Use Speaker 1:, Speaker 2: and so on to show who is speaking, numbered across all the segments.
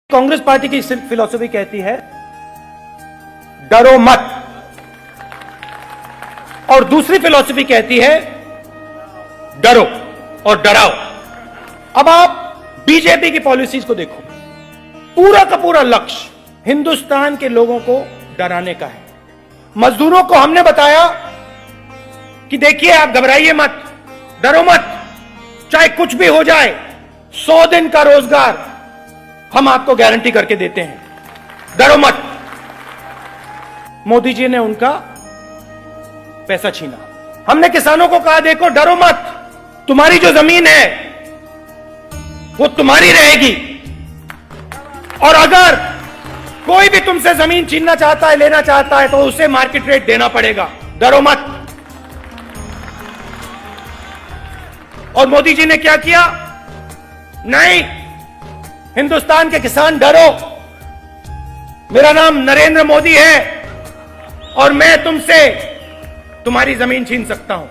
Speaker 1: Congress party की philosophy कहती है डरो मत, और दूसरी फिलॉसफी कहती है डरो और डराओ। अब आप बीजेपी की पॉलिसीज को देखो, पूरा का पूरा लक्ष्य हिंदुस्तान के लोगों को डराने का है। मजदूरों को हमने बताया कि देखिए आप घबराइए मत, डरो मत, चाहे कुछ भी हो जाए, 100 दिन का रोजगार हम आपको गारंटी करके देते हैं, डरो मत। मोदी जी ने उनका पैसा छीना। हमने किसानों को कहा देखो डरो मत, तुम्हारी जो जमीन है वो तुम्हारी रहेगी, और अगर कोई भी तुमसे जमीन छीनना चाहता है, लेना चाहता है, तो उसे मार्केट रेट देना पड़ेगा, डरो मत। और मोदी जी ने क्या किया? नहीं, हिंदुस्तान के किसान डरो, मेरा नाम नरेंद्र मोदी है और मैं तुमसे तुम्हारी जमीन छीन सकता हूं।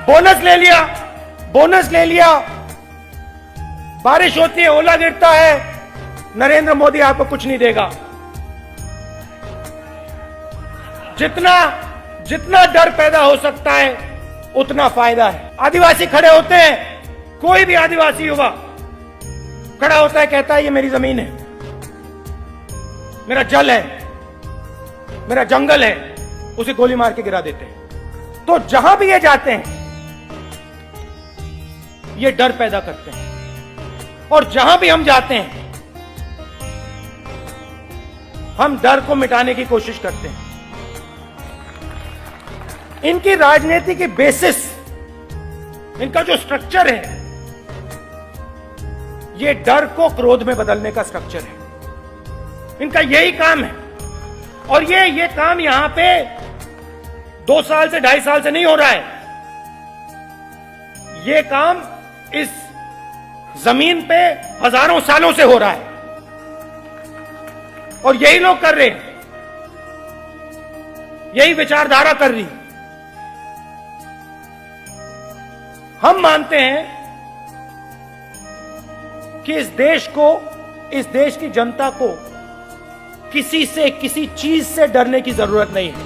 Speaker 1: बोनस ले लिया, बोनस ले लिया, बारिश होती है, ओला गिरता है, नरेंद्र मोदी आपको कुछ नहीं देगा। जितना जितना डर पैदा हो सकता है उतना फायदा है। आदिवासी खड़े होते हैं, कोई भी आदिवासी युवा खड़ा होता है, कहता है ये मेरी जमीन है, मेरा जल है, मेरा जंगल है, उसे गोली मार के गिरा देते हैं। तो जहां भी ये जाते हैं ये डर पैदा करते हैं, और जहां भी हम जाते हैं हम डर को मिटाने की कोशिश करते हैं। इनकी राजनीति की बेसिस, इनका जो स्ट्रक्चर है, ये डर को क्रोध में बदलने का स्ट्रक्चर है। इनका यही काम है, और ये काम यहां पे 2 साल से 2.5 साल से नहीं हो रहा है। ये काम इस जमीन पे हजारों सालों से हो रहा है, और यही लोग कर रहे हैं, यही विचारधारा कर रही है। हम मानते हैं कि इस देश की जनता को किसी से, किसी चीज से डरने की जरूरत नहीं है।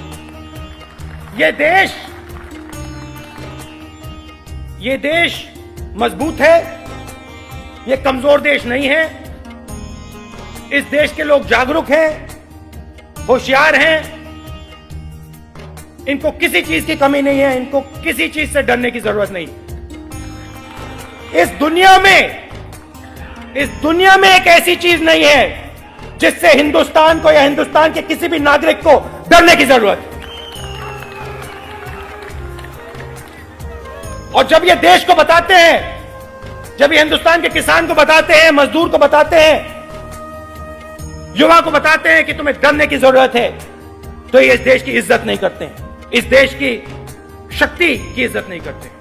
Speaker 1: ये देश मजबूत है, ये कमजोर देश नहीं है। इस देश के लोग जागरूक हैं, होशियार हैं, इनको किसी चीज की कमी नहीं है, इनको किसी चीज से डरने की जरूरत नहीं। इस दुनिया में एक ऐसी चीज नहीं है जिससे हिंदुस्तान को या हिंदुस्तान के किसी भी नागरिक को डरने की जरूरत है। और जब ये देश को बताते हैं, जब ये हिंदुस्तान के किसान को बताते हैं, मजदूर को बताते हैं, युवा को बताते हैं कि तुम्हें डरने की जरूरत है, तो ये इस देश की इज्जत नहीं करते हैं, इस देश की शक्ति की इज्जत नहीं करते हैं।